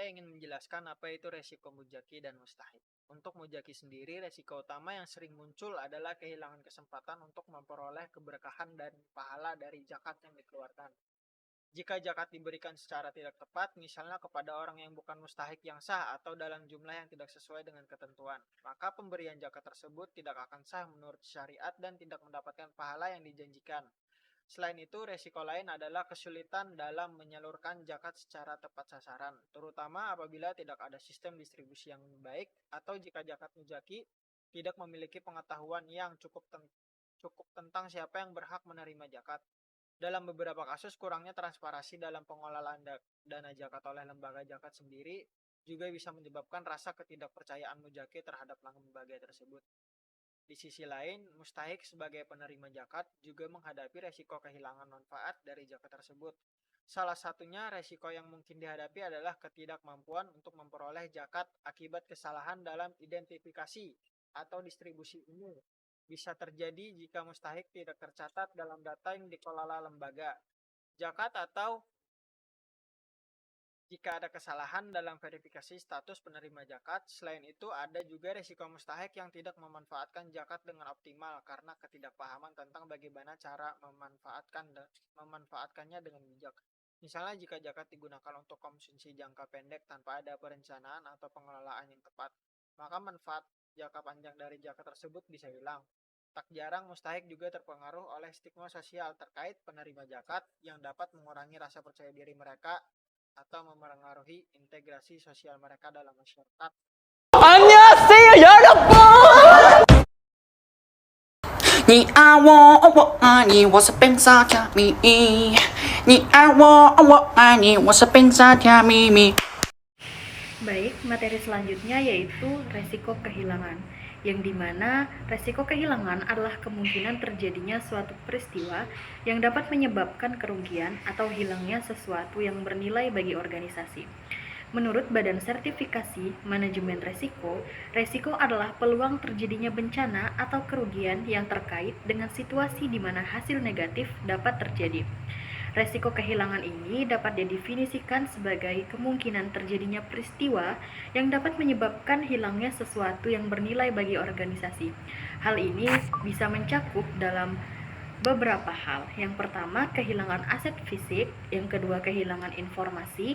saya ingin menjelaskan apa itu resiko mujaki dan mustahik. Untuk mujaki sendiri, resiko utama yang sering muncul adalah kehilangan kesempatan untuk memperoleh keberkahan dan pahala dari zakat yang dikeluarkan. Jika zakat diberikan secara tidak tepat, misalnya kepada orang yang bukan mustahik yang sah atau dalam jumlah yang tidak sesuai dengan ketentuan, maka pemberian zakat tersebut tidak akan sah menurut syariat dan tidak mendapatkan pahala yang dijanjikan. Selain itu, resiko lain adalah kesulitan dalam menyalurkan zakat secara tepat sasaran, terutama apabila tidak ada sistem distribusi yang baik atau jika zakat mujaki tidak memiliki pengetahuan yang cukup tentang siapa yang berhak menerima zakat. Dalam beberapa kasus, kurangnya transparansi dalam pengelolaan dana zakat oleh lembaga zakat sendiri juga bisa menyebabkan rasa ketidakpercayaan mujaki terhadap lembaga tersebut. Di sisi lain, mustahik sebagai penerima zakat juga menghadapi resiko kehilangan manfaat dari zakat tersebut. Salah satunya resiko yang mungkin dihadapi adalah ketidakmampuan untuk memperoleh zakat akibat kesalahan dalam identifikasi atau distribusi umum. Bisa terjadi jika mustahik tidak tercatat dalam data yang dikelola lembaga zakat atau jika ada kesalahan dalam verifikasi status penerima zakat. Selain itu, ada juga risiko mustahik yang tidak memanfaatkan zakat dengan optimal karena ketidakpahaman tentang bagaimana cara memanfaatkannya dengan bijak. Misalnya jika zakat digunakan untuk konsumsi jangka pendek tanpa ada perencanaan atau pengelolaan yang tepat, maka manfaat jangka panjang dari zakat tersebut bisa hilang. Tak jarang mustahik juga terpengaruh oleh stigma sosial terkait penerima zakat yang dapat mengurangi rasa percaya diri mereka atau mempengaruhi integrasi sosial mereka dalam masyarakat. 안녕하세요 여러분. 你爱我，我爱你，我是冰沙加咪咪。你爱我，我爱你，我是冰沙加咪咪。 Baik, materi selanjutnya yaitu resiko kehilangan, yang dimana resiko kehilangan adalah kemungkinan terjadinya suatu peristiwa yang dapat menyebabkan kerugian atau hilangnya sesuatu yang bernilai bagi organisasi. Menurut Badan Sertifikasi Manajemen resiko adalah peluang terjadinya bencana atau kerugian yang terkait dengan situasi di mana hasil negatif dapat terjadi. Resiko kehilangan ini dapat didefinisikan sebagai kemungkinan terjadinya peristiwa yang dapat menyebabkan hilangnya sesuatu yang bernilai bagi organisasi. Hal ini bisa mencakup dalam beberapa hal. Yang pertama, kehilangan aset fisik, yang kedua, kehilangan informasi,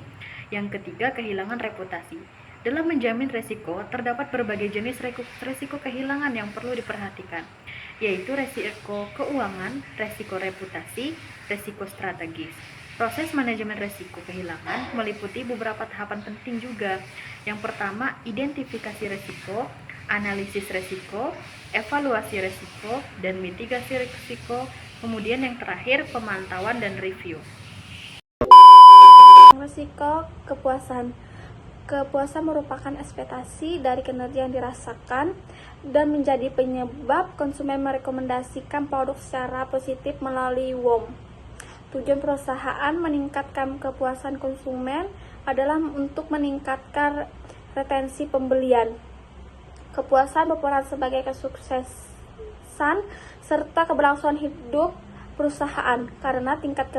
yang ketiga, kehilangan reputasi. Dalam menjamin resiko, terdapat berbagai jenis resiko kehilangan yang perlu diperhatikan, yaitu resiko keuangan, resiko reputasi, resiko strategis. Proses manajemen resiko kehilangan meliputi beberapa tahapan penting juga. Yang pertama, identifikasi resiko, analisis resiko, evaluasi resiko, dan mitigasi resiko. Kemudian yang terakhir, pemantauan dan review. Resiko kepuasan. Kepuasan merupakan ekspektasi dari kinerja yang dirasakan dan menjadi penyebab konsumen merekomendasikan produk secara positif melalui WOM. Tujuan perusahaan meningkatkan kepuasan konsumen adalah untuk meningkatkan retensi pembelian. Kepuasan berperan sebagai kesuksesan serta keberlangsungan hidup perusahaan karena tingkat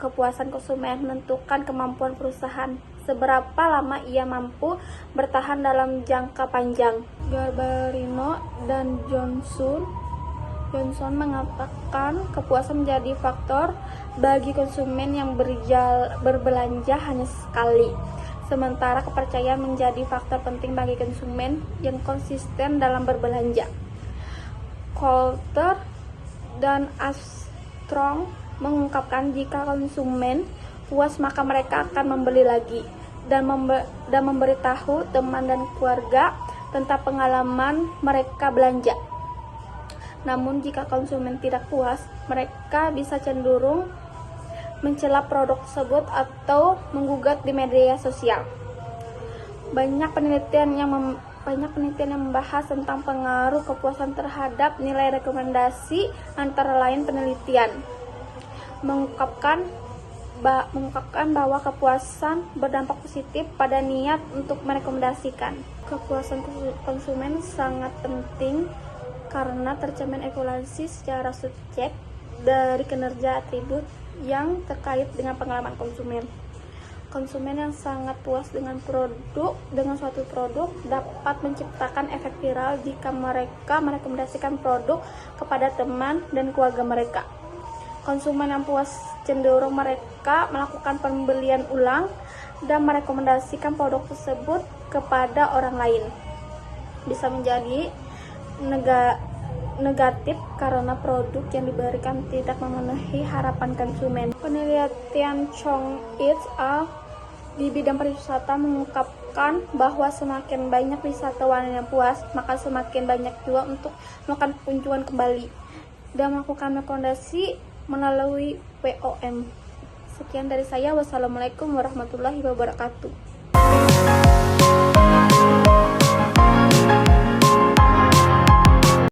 kepuasan konsumen menentukan kemampuan perusahaan seberapa lama ia mampu bertahan dalam jangka panjang. Garbarino dan Johnson mengatakan kepuasan menjadi faktor bagi konsumen yang berbelanja hanya sekali, sementara kepercayaan menjadi faktor penting bagi konsumen yang konsisten dalam berbelanja. Coulter dan Armstrong mengungkapkan jika konsumen puas maka mereka akan membeli lagi dan memberitahu teman dan keluarga tentang pengalaman mereka belanja. Namun jika konsumen tidak puas, mereka bisa cenderung mencela produk tersebut atau menggugat di media sosial. Banyak penelitian yang membahas tentang pengaruh kepuasan terhadap nilai rekomendasi, antara lain penelitian mengungkapkan bahwa kepuasan berdampak positif pada niat untuk merekomendasikan. Kepuasan konsumen sangat penting karena tercermin evaluasi secara subjek dari kinerja atribut yang terkait dengan pengalaman konsumen. Konsumen yang sangat puas dengan suatu produk dapat menciptakan efek viral jika mereka merekomendasikan produk kepada teman dan keluarga mereka. Konsumen yang puas cenderung mereka melakukan pembelian ulang dan merekomendasikan produk tersebut kepada orang lain. Bisa menjadi negatif karena produk yang diberikan tidak memenuhi harapan konsumen. Penelitian Chong et al. Di bidang pariwisata mengungkapkan bahwa semakin banyak wisatawan yang puas, maka semakin banyak juga untuk melakukan kunjungan kembali dan melakukan rekomendasi melalui POM. Sekian dari saya. Wassalamualaikum warahmatullahi wabarakatuh.